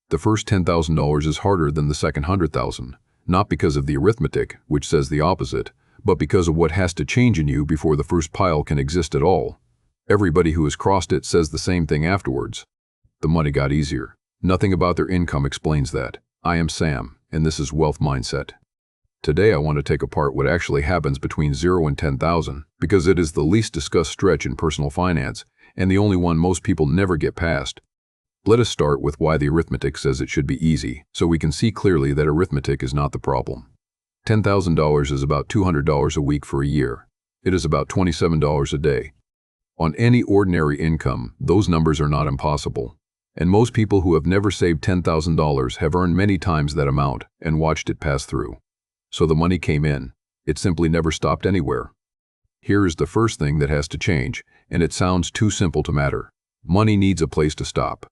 The first $10,000 is harder than the second 100,000, not because of the arithmetic, which says the opposite, but because of what has to change in you before the first pile can exist at all. Everybody who has crossed it says the same thing afterwards. The money got easier. Nothing about their income explains that. I am Sam, and this is Wealth Mindset. Today I want to take apart what actually happens between 0 and 10,000, because it is the least discussed stretch in personal finance, and the only one most people never get past. Let us start with why the arithmetic says it should be easy, so we can see clearly that arithmetic is not the problem. $10,000 is about $200 a week for a year. It is about $27 a day. On any ordinary income, those numbers are not impossible. And most people who have never saved $10,000 have earned many times that amount and watched it pass through. So the money came in. It simply never stopped anywhere. Here is the first thing that has to change, and it sounds too simple to matter. Money needs a place to stop.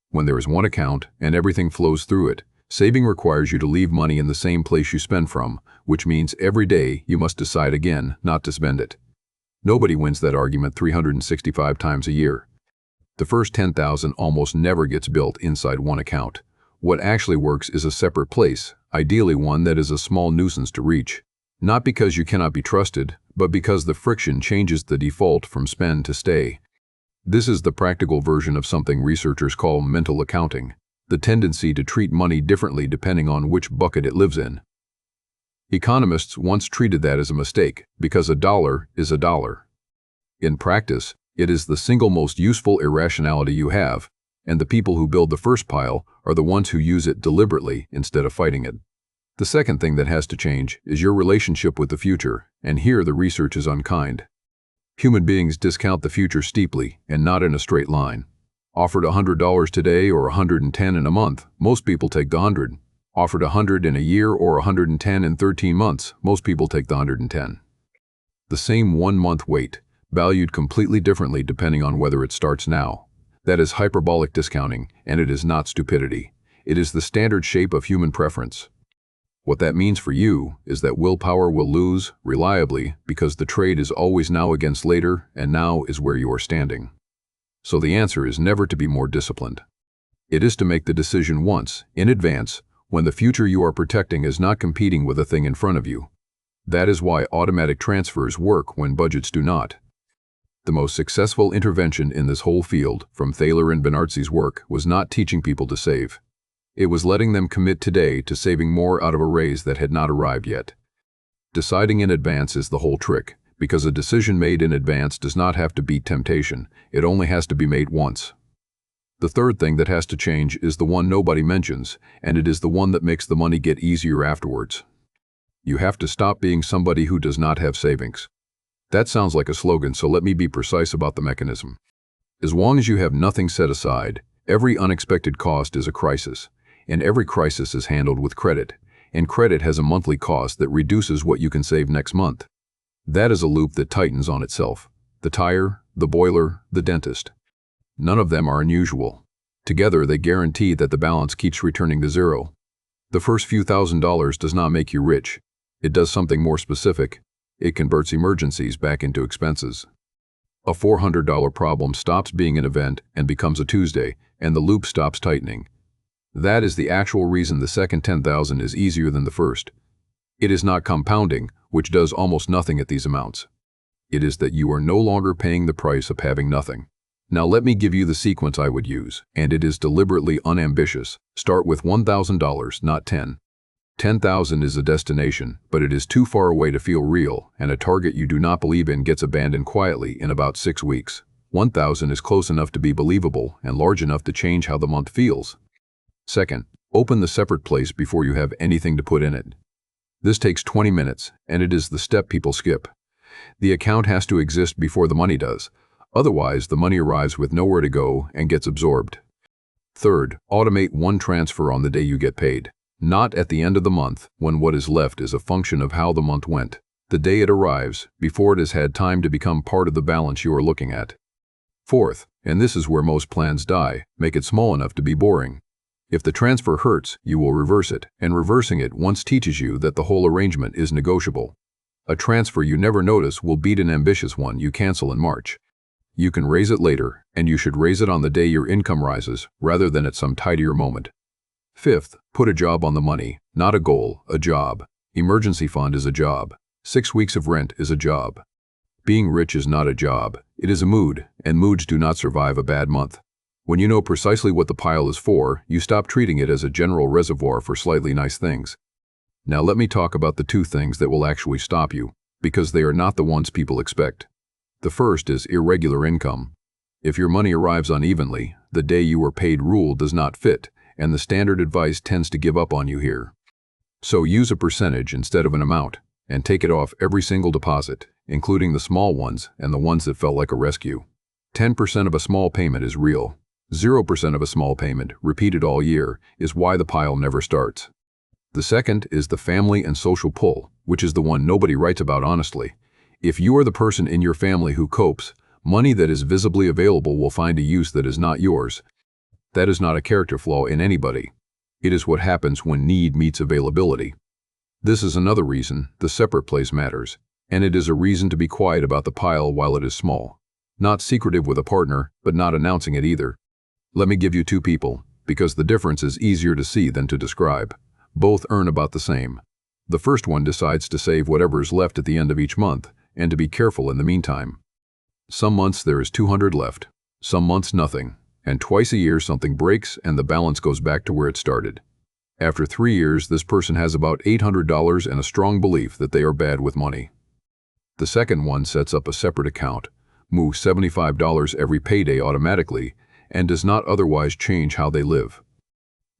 When there is one account and everything flows through it, saving requires you to leave money in the same place you spend from, which means every day you must decide again not to spend it. Nobody wins that argument 365 times a year. The first 10,000 almost never gets built inside one account. What actually works is a separate place, ideally one that is a small nuisance to reach. Not because you cannot be trusted, but because the friction changes the default from spend to stay. This is the practical version of something researchers call mental accounting, the tendency to treat money differently depending on which bucket it lives in. Economists once treated that as a mistake, because a dollar is a dollar. In practice, it is the single most useful irrationality you have, and the people who build the first pile are the ones who use it deliberately instead of fighting it. The second thing that has to change is your relationship with the future, and here the research is unkind. Human beings discount the future steeply and not in a straight line. Offered $100 today or $110 in a month, most people take the 100. Offered $100 in a year or $110 in 13 months, most people take the 110. The same 1-month wait, valued completely differently depending on whether it starts now. That is hyperbolic discounting, and it is not stupidity. It is the standard shape of human preference. What that means for you is that willpower will lose, reliably, because the trade is always now against later, and now is where you are standing. So the answer is never to be more disciplined. It is to make the decision once, in advance, when the future you are protecting is not competing with a thing in front of you. That is why automatic transfers work when budgets do not. The most successful intervention in this whole field, from Thaler and Bernardzi's work, was not teaching people to save. It was letting them commit today to saving more out of a raise that had not arrived yet. Deciding in advance is the whole trick, because a decision made in advance does not have to beat temptation, it only has to be made once. The third thing that has to change is the one nobody mentions, and it is the one that makes the money get easier afterwards. You have to stop being somebody who does not have savings. That sounds like a slogan, so let me be precise about the mechanism. As long as you have nothing set aside, every unexpected cost is a crisis, and every crisis is handled with credit, and credit has a monthly cost that reduces what you can save next month. That is a loop that tightens on itself. The tire, the boiler, the dentist. None of them are unusual. Together they guarantee that the balance keeps returning to zero. The first few $1,000s does not make you rich. It does something more specific. It converts emergencies back into expenses. A $400 problem stops being an event and becomes a Tuesday, and the loop stops tightening. That is the actual reason the second 10,000 is easier than the first. It is not compounding, which does almost nothing at these amounts. It is that you are no longer paying the price of having nothing. Now let me give you the sequence I would use, and it is deliberately unambitious. Start with $1,000, not 10. 10,000 is a destination, but it is too far away to feel real, and a target you do not believe in gets abandoned quietly in about 6 weeks. 1,000 is close enough to be believable and large enough to change how the month feels. Second, open the separate place before you have anything to put in it. This takes 20 minutes, and it is the step people skip. The account has to exist before the money does. Otherwise, the money arrives with nowhere to go and gets absorbed. Third, automate one transfer on the day you get paid. Not at the end of the month, when what is left is a function of how the month went. The day it arrives, before it has had time to become part of the balance you are looking at. Fourth, and this is where most plans die, make it small enough to be boring. If the transfer hurts, you will reverse it, and reversing it once teaches you that the whole arrangement is negotiable. A transfer you never notice will beat an ambitious one you cancel in March. You can raise it later, and you should raise it on the day your income rises, rather than at some tidier moment. Fifth, put a job on the money, not a goal, a job. Emergency fund is a job. 6 weeks of rent is a job. Being rich is not a job, it is a mood, and moods do not survive a bad month. When you know precisely what the pile is for, you stop treating it as a general reservoir for slightly nice things. Now let me talk about the two things that will actually stop you, because they are not the ones people expect. The first is irregular income. If your money arrives unevenly, the day you were paid rule does not fit, and the standard advice tends to give up on you here. So use a percentage instead of an amount, and take it off every single deposit, including the small ones and the ones that felt like a rescue. 10% of a small payment is real. 0% of a small payment, repeated all year, is why the pile never starts. The second is the family and social pull, which is the one nobody writes about honestly. If you are the person in your family who copes, money that is visibly available will find a use that is not yours. That is not a character flaw in anybody. It is what happens when need meets availability. This is another reason the separate place matters, and it is a reason to be quiet about the pile while it is small. Not secretive with a partner, but not announcing it either. Let me give you two people, because the difference is easier to see than to describe. Both earn about the same. The first one decides to save whatever is left at the end of each month, and to be careful in the meantime. Some months there is 200 left, some months nothing, and twice a year something breaks and the balance goes back to where it started. After 3 years, this person has about $800 and a strong belief that they are bad with money. The second one sets up a separate account, moves $75 every payday automatically, and does not otherwise change how they live.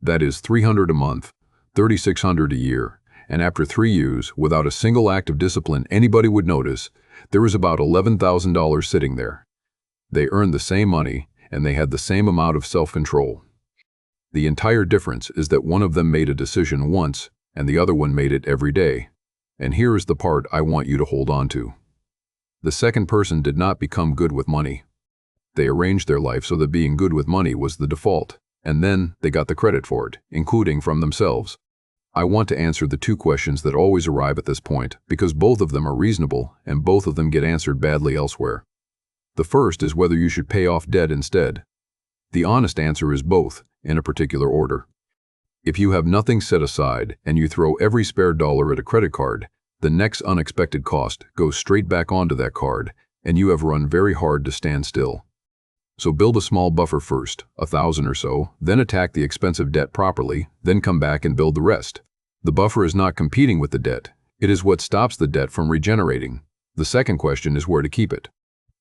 That is $300 a month, $3,600 a year, and after 3 years, without a single act of discipline anybody would notice, there is about $11,000 sitting there. They earned the same money, and they had the same amount of self-control. The entire difference is that one of them made a decision once, and the other one made it every day. And here is the part I want you to hold on to. The second person did not become good with money. They arranged their life so that being good with money was the default, and then they got the credit for it, including from themselves. I want to answer the two questions that always arrive at this point, because both of them are reasonable, and both of them get answered badly elsewhere. The first is whether you should pay off debt instead. The honest answer is both, in a particular order. If you have nothing set aside, and you throw every spare dollar at a credit card, the next unexpected cost goes straight back onto that card, and you have run very hard to stand still. So build a small buffer first, 1,000 or so, then attack the expensive debt properly, then come back and build the rest. The buffer is not competing with the debt. It is what stops the debt from regenerating. The second question is where to keep it.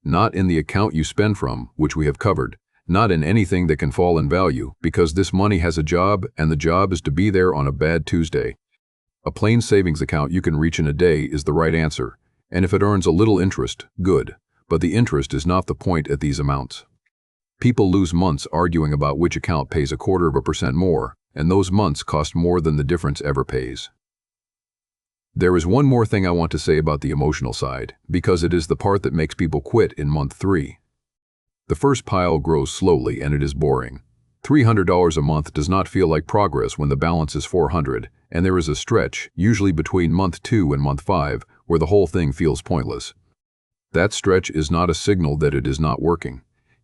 Not in the account you spend from, which we have covered. Not in anything that can fall in value, because this money has a job, and the job is to be there on a bad Tuesday. A plain savings account you can reach in a day is the right answer, and if it earns a little interest, good, but the interest is not the point at these amounts. People lose months arguing about which account pays 0.25% more, and those months cost more than the difference ever pays. There is one more thing I want to say about the emotional side, because it is the part that makes people quit in month 3. The first pile grows slowly and it is boring. $300 a month does not feel like progress when the balance is $400, and there is a stretch, usually between month 2 and month 5, where the whole thing feels pointless. That stretch is not a signal that it is not working.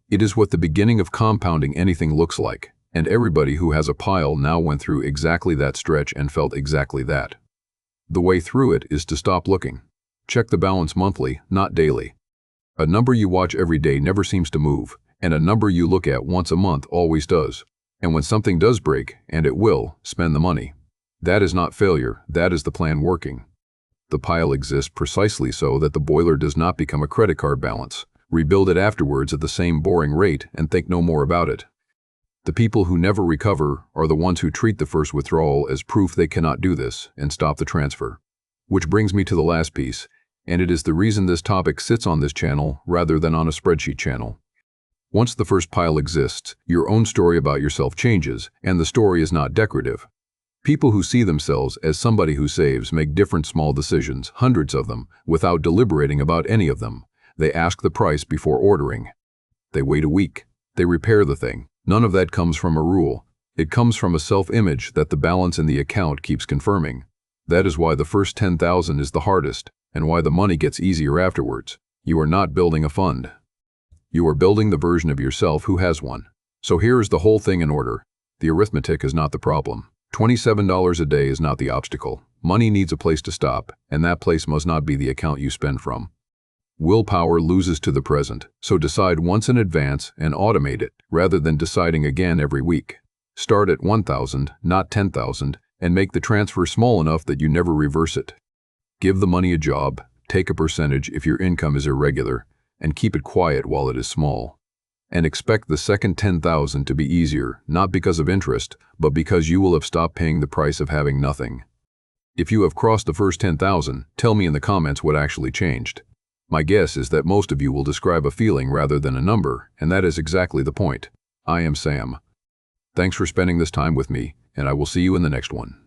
It is what the beginning of compounding anything looks like, and everybody who has a pile now went through exactly that stretch and felt exactly that. The way through it is to stop looking. Check the balance monthly, not daily. A number you watch every day never seems to move, and a number you look at once a month always does. And when something does break, and it will, spend the money. That is not failure, that is the plan working. The pile exists precisely so that the boiler does not become a credit card balance. Rebuild it afterwards at the same boring rate and think no more about it. The people who never recover are the ones who treat the first withdrawal as proof they cannot do this and stop the transfer. Which brings me to the last piece, and it is the reason this topic sits on this channel rather than on a spreadsheet channel. Once the first pile exists, your own story about yourself changes, and the story is not decorative. People who see themselves as somebody who saves make different small decisions, hundreds of them, without deliberating about any of them. They ask the price before ordering. They wait a week. They repair the thing. None of that comes from a rule. It comes from a self-image that the balance in the account keeps confirming. That is why the first 10,000 is the hardest, and why the money gets easier afterwards. You are not building a fund. You are building the version of yourself who has one. So here is the whole thing in order. The arithmetic is not the problem. $27 a day is not the obstacle. Money needs a place to stop, and that place must not be the account you spend from. Willpower loses to the present, so decide once in advance and automate it, rather than deciding again every week. Start at 1,000, not 10,000, and make the transfer small enough that you never reverse it. Give the money a job, take a percentage if your income is irregular, and keep it quiet while it is small. And expect the second 10,000 to be easier, not because of interest, but because you will have stopped paying the price of having nothing. If you have crossed the first 10,000, tell me in the comments what actually changed. My guess is that most of you will describe a feeling rather than a number, and that is exactly the point. I am Sam. Thanks for spending this time with me, and I will see you in the next one.